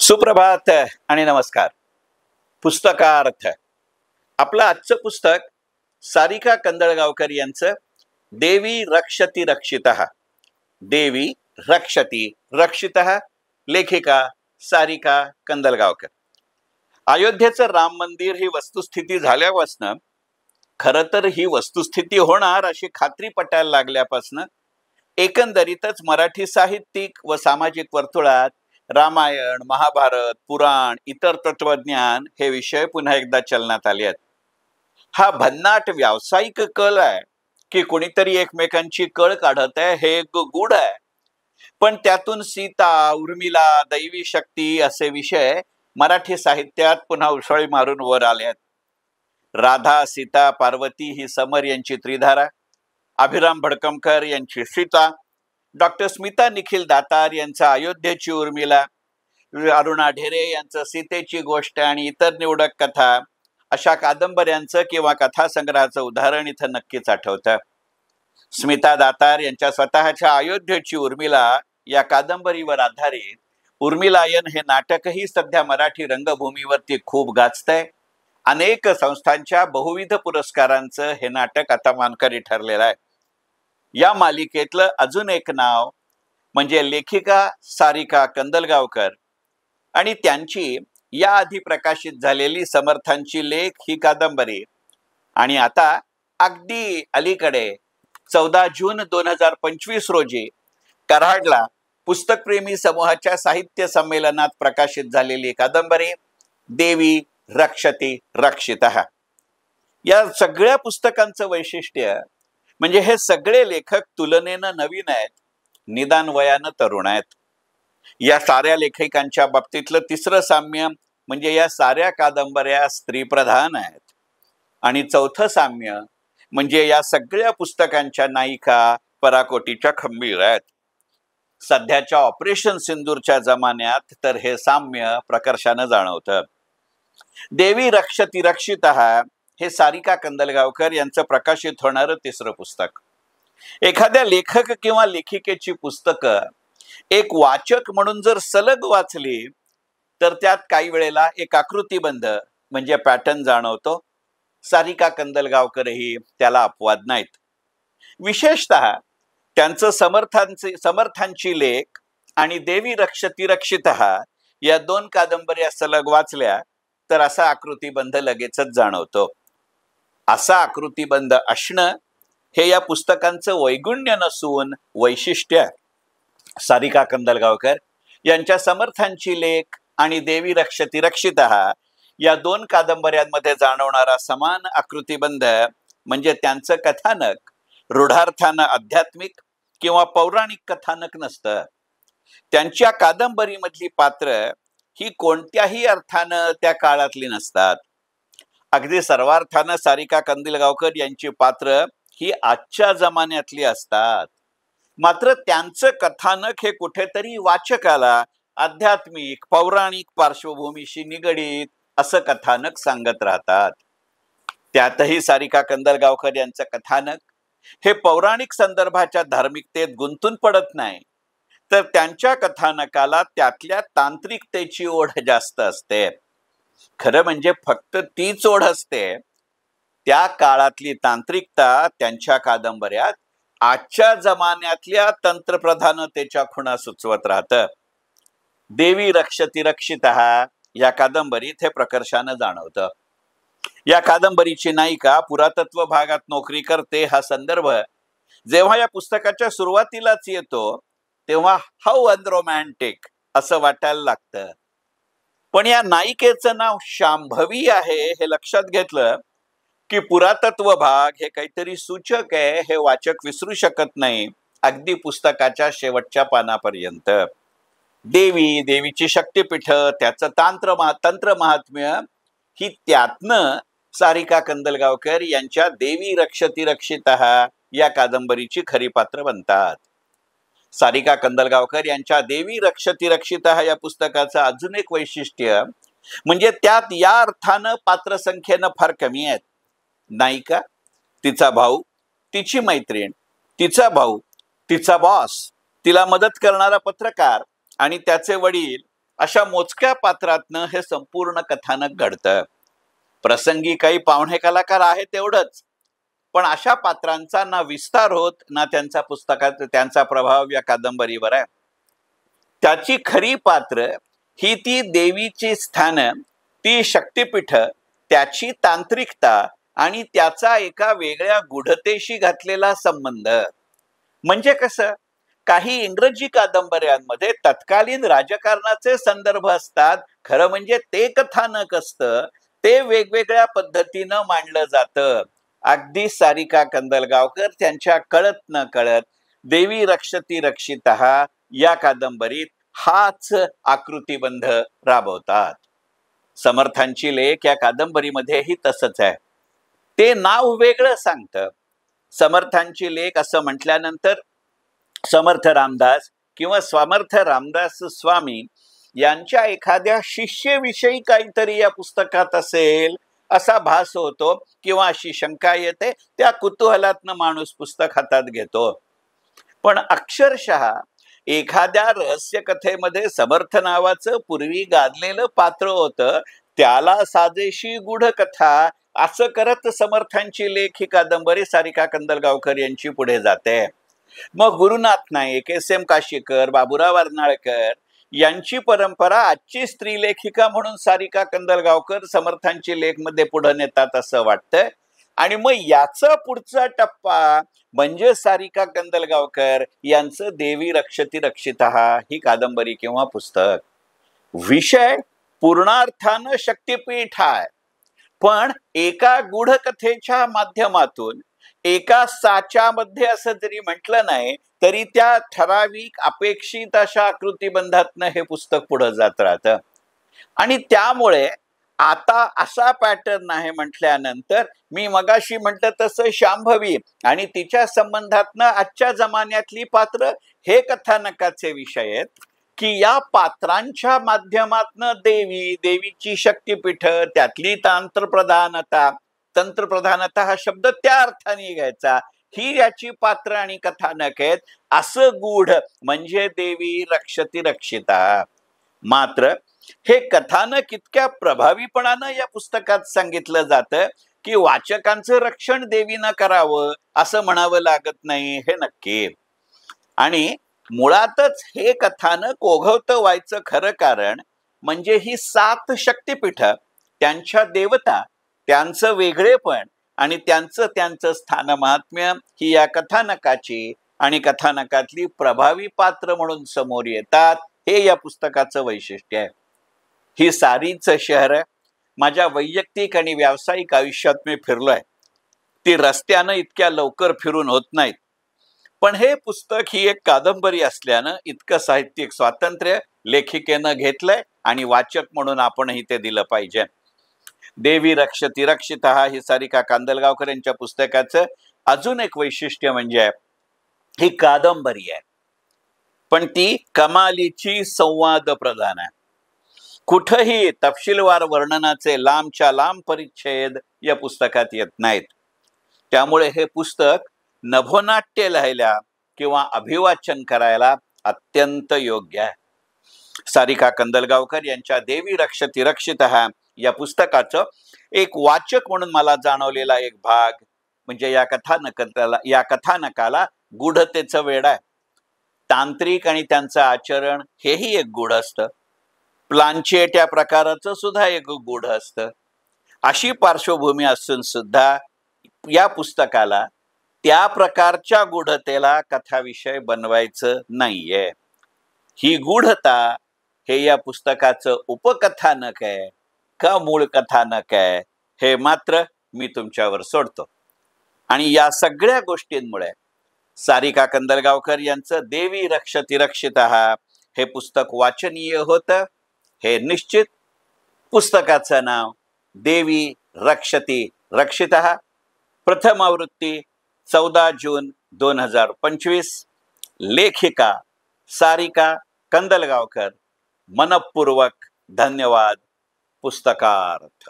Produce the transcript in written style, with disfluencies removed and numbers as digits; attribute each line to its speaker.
Speaker 1: सुप्रभात आणि नमस्कार. पुस्तकार्थ आपलं आजचं पुस्तक सारिका कंदळगावकर यांचं देवी रक्षती रक्षितः. देवी रक्षती रक्षितः, लेखिका सारिका कंदळगावकर. अयोध्येचं राम मंदिर ही वस्तुस्थिती झाल्यापासनं, खरं तर ही वस्तुस्थिती होणार अशी खात्री पटायला लागल्यापासनं एकंदरीतच मराठी साहित्यिक व सामाजिक वर्तुळात रामायण, महाभारत, पुराण, इतर तत्वज्ञान हे विषय पुन्हा एकदा चलनात आले आहेत. हा भन्नाट व्यावसायिक कल आहे की कोणीतरी एकमेकांची कळ काढत आहे, हे गूढ आहे. पण त्यातून सीता, उर्मिला, दैवी शक्ती असे विषय मराठी साहित्यात पुन्हा उसळी मारून वर आले आहेत. राधा, सीता, पार्वती ही समर यांची त्रिधारा, अभिराम भडकमकर यांची सीता, डॉक्टर स्मिता निखिल दातार यांचा अयोध्येची उर्मिला, अरुणा ढेरे यांचं सीतेची गोष्ट आणि इतर निवडक कथा, अशा कादंबऱ्यांचं किंवा कथासंग्रहाचं उदाहरण इथं नक्कीच आठवतं. स्मिता दातार यांच्या स्वतःच्या अयोध्येची उर्मिला या कादंबरीवर आधारित उर्मिलायन हे नाटकही सध्या मराठी रंगभूमीवरती खूप गाजतंय. अनेक संस्थांच्या बहुविध पुरस्कारांचं हे नाटक आता मानकरी ठरलेलं आहे. या मालिकेतलं अजून एक नाव म्हणजे लेखिका सारिका कंदळगावकर आणि त्यांची याआधी प्रकाशित झालेली समर्थांची लेख ही कादंबरी. आणि आता अगदी अलीकडे 14 जून 2025 रोजी कराडला पुस्तकप्रेमी समूहाच्या साहित्य संमेलनात प्रकाशित झालेली कादंबरी देवी रक्षती रक्षितः. या सगळ्या पुस्तकांचं वैशिष्ट्य म्हणजे हे सगळे लेखक तुलनेनं नवीन आहेत, निदान वयानं तरुण आहेत. या साऱ्या लेखकांच्या बाबतीतलं तिसरं साम्य म्हणजे या साऱ्या कादंबऱ्या स्त्रीप्रधान आहेत. आणि चौथं साम्य म्हणजे या सगळ्या पुस्तकांच्या नायिका पराकोटीच्या खंबीर आहेत. सध्याच्या ऑपरेशन सिंदूरच्या जमान्यात तर हे साम्य प्रकर्षानं जाणवतं. देवी रक्षती रक्षितः हे सारिका कंदळगावकर यांचं प्रकाशित होणारं तिसरं पुस्तक. एखाद्या लेखक किंवा लेखिकेची पुस्तकं एक वाचक म्हणून जर सलग वाचली तर त्यात काही वेळेला एक आकृतीबंध म्हणजे पॅटर्न जाणवतो. सारिका कंदळगावकरही त्याला अपवाद नाहीत. विशेषतः त्यांचं समर्थांची लेख आणि देवी रक्षती रक्षितः या दोन कादंबऱ्या सलग वाचल्या तर असा आकृतीबंध लगेचच जाणवतो. असा आकृतीबंध असणं हे या पुस्तकांचं वैगुण्य नसून वैशिष्ट्य आहे. सारिका कंदळगावकर यांच्या समर्थांची लेख आणि देवी रक्षती रक्षितः या दोन कादंबऱ्यांमध्ये जाणवणारा समान आकृतीबंध म्हणजे त्यांचं कथानक रूढार्थानं आध्यात्मिक किंवा पौराणिक कथानक नसतं. त्यांच्या कादंबरीमधली पात्र ही कोणत्याही अर्थानं त्या काळातली नसतात. अगदी सर्वार्थानं सारिका कंदळगावकर यांची पात्र ही आजच्या जमान्यातली असतात. मात्र त्यांचं कथानक हे कुठेतरी वाचकाला आध्यात्मिक पौराणिक पार्श्वभूमीशी निगडीत असं कथानक सांगत राहतात. त्यातही सारिका कंदळगावकर यांचं कथानक हे पौराणिक संदर्भाच्या धार्मिकतेत गुंतून पडत नाही, तर त्यांच्या कथानकाला त्यातल्या तांत्रिकतेची ओढ जास्त असते. खरं म्हणजे फक्त तीच ओढ असते. त्या काळातली तांत्रिकता त्यांच्या कादंबऱ्यात आजच्या जमान्यातल्या तंत्रप्रधानतेच्या खुणा सुचवत राहतं. देवी रक्षती रक्षितः या कादंबरीत हे प्रकर्षानं जाणवतं. या कादंबरीची नायिका पुरातत्व भागात नोकरी करते हा संदर्भ जेव्हा या पुस्तकाच्या सुरुवातीलाच येतो तेव्हा हाऊ अनरोमॅन्टिक असं वाटायला लागतं. पण या नायिकेचं नाव शांभवी आहे हे लक्षात घेतलं की पुरातत्व भाग हे काहीतरी सूचक आहे हे वाचक विसरू शकत नाही अगदी पुस्तकाच्या शेवटच्या पानापर्यंत. देवी, देवीची शक्तिपीठ, त्याचं तंत्र महात्म्य ही त्यातनं सारिका कंदळगावकर यांच्या देवी रक्षती रक्षितः या कादंबरीची खरी पात्र बनतात. सारिका कंदळगावकर यांच्या देवी रक्षती रक्षितः या पुस्तकाचं अजून एक वैशिष्ट्य म्हणजे त्यात या अर्थानं पात्रसंख्येनं फार कमी आहेत. नायिका, तिचा भाऊ, तिची मैत्रीण, तिचा भाऊ, तिचा बॉस, तिला मदत करणारा पत्रकार आणि त्याचे वडील अशा मोजक्या पात्रातनं हे संपूर्ण कथानक घडतं. प्रसंगी काही पाहुणे कलाकार आहेत तेवढंच, पण अशा पात्रांचा ना विस्तार होत ना त्यांचा प्रभाव या कादंबरीवर आहे. त्याची खरी पात्र ही ती देवीची स्थानं, ती शक्तिपीठ, त्याची तांत्रिकता आणि त्याचा एका वेगळ्या गूढतेशी घातलेला संबंध. म्हणजे कसं, काही इंग्रजी कादंबऱ्यांमध्ये तत्कालीन राजकारणाचे संदर्भ असतात, खरं म्हणजे ते कथानक असतं, ते वेगवेगळ्या पद्धतीनं मांडलं जातं. अगदी सारिका कंदलगावकर त्यांच्या कळत न कळत देवी रक्षती रक्षितः या कादंबरीत हाच आकृतिबंध राबवतात. समर्थांची लेख या कादंबरीमध्येही तसंच आहे. ते नाव वेगळं सांगतं. समर्थांची लेख असं म्हटल्यानंतर समर्थ रामदास किंवा समर्थ रामदास स्वामी यांच्या एखाद्या शिष्यविषयी काहीतरी या पुस्तकात असेल असा भास होतो किंवा अशी शंका येते. त्या कुतूहलातनं माणूस पुस्तक हातात घेतो. पण अक्षरशः एखाद्या रहस्य कथेमध्ये समर्थ नावाचं पूर्वी गाजलेलं पात्र होतं, त्याला साजेशी गूढ कथा असं करत समर्थांची लेख ही कादंबरी सारिका कंदलगावकर यांची पुढे जाते. मग गुरुनाथ नाईक, S.M. काशीकर, बाबुराव अर्नाळकर यांची परंपरा आजची स्त्रीलेखिका म्हणून सारिका कंदलगावकर समर्थांची लेख मध्ये पुढे नेतात असं वाटतं. आणि मग याचा पुढचा टप्पा म्हणजे सारिका कंदलगावकर यांचं देवी रक्षती रक्षितः ही कादंबरी किंवा पुस्तक. विषय पूर्णार्थानं शक्तिपीठ आहे, पण एका गूढकथेच्या माध्यमातून एका साच्यामध्ये असं जरी म्हटलं नाही तरी त्या ठराविक अपेक्षित अशा आकृतिबंधातनं हे पुस्तक पुढे जात राहतं. आणि त्यामुळे आता असा पॅटर्न आहे म्हटल्यानंतर मी मगाशी म्हटलं तसं शांभवी आणि तिच्या संबंधातनं आजच्या जमान्यातली पात्र हे कथानकाचे विषय आहेत, की या पात्रांच्या माध्यमातनं देवीची शक्तिपीठ, त्यातली तंत्रप्रधानता हा शब्द त्या अर्थाने घ्यायचा, ही याची पात्र आणि कथानक आहेत. असं गूढ म्हणजे देवी रक्षती रक्षिता. मात्र हे कथानक इतक्या प्रभावीपणानं या पुस्तकात सांगितलं जातं की वाचकांचं रक्षण देवीनं करावं असं म्हणावं लागत नाही, हे नक्की. आणि मुळातच हे कथानक ओघवतं व्हायचं खरं कारण म्हणजे ही 7 शक्तिपीठ, त्यांच्या देवता, त्यांचं वेगळेपण आणि त्यांचं स्थानमहात्म्य ही या कथानकाची आणि कथानकातली प्रभावी पात्र म्हणून समोर येतात. हे या पुस्तकाचं वैशिष्ट्य आहे. ही सारीच शहर माझ्या वैयक्तिक आणि व्यावसायिक आयुष्यात मी फिरलोय. ती रस्त्यानं इतक्या लवकर फिरून होत नाहीत. पण हे पुस्तक ही एक कादंबरी असल्यानं इतकं साहित्यिक स्वातंत्र्य लेखिकेनं घेतलंय आणि वाचक म्हणून आपणही ते दिलं पाहिजे. देवी रक्षती रक्षितः ही सारिका कंदलगावकर यांच्या पुस्तकाचं अजून एक वैशिष्ट्य म्हणजे ही कादंबरी आहे, पण ती कमालीची संवाद प्रधान आहे. कुठंही तपशीलवार वर्णनाचे लांबच्या लांब परिच्छेद या पुस्तकात येत नाहीत. त्यामुळे हे पुस्तक नभोनाट्य लिहायला किंवा अभिवाचन करायला अत्यंत योग्य आहे. सारिका कंदलगावकर यांच्या देवी रक्षती रक्षितः या पुस्तकाचं एक वाचक म्हणून मला जाणवलेला एक भाग म्हणजे या कथानकाला गूढतेचं वेड आहे. तांत्रिक आणि त्यांचं आचरण हेही एक गूढ असतं. प्लांचेट या प्रकाराचं सुद्धा एक गूढ असतं. अशी पार्श्वभूमी असून सुद्धा या पुस्तकाला त्या प्रकारच्या गूढतेला कथाविषय बनवायचं नाहीये. ही गूढता हे या पुस्तकाचं उपकथानक आहे का मूळ कथानक आहे हे मात्र मी तुमच्यावर सोडतो. आणि या सगळ्या गोष्टींमुळे सारिका कंदलगावकर यांचं देवी रक्षती रक्षितः हे पुस्तक वाचनीय होतं हे निश्चित. पुस्तकाचं नाव देवी रक्षती रक्षितः, प्रथम आवृत्ती 14 जून 2025. लेखिका सारिका कंदलगावकर. मनपूर्वक धन्यवाद. पुस्तकार्थ.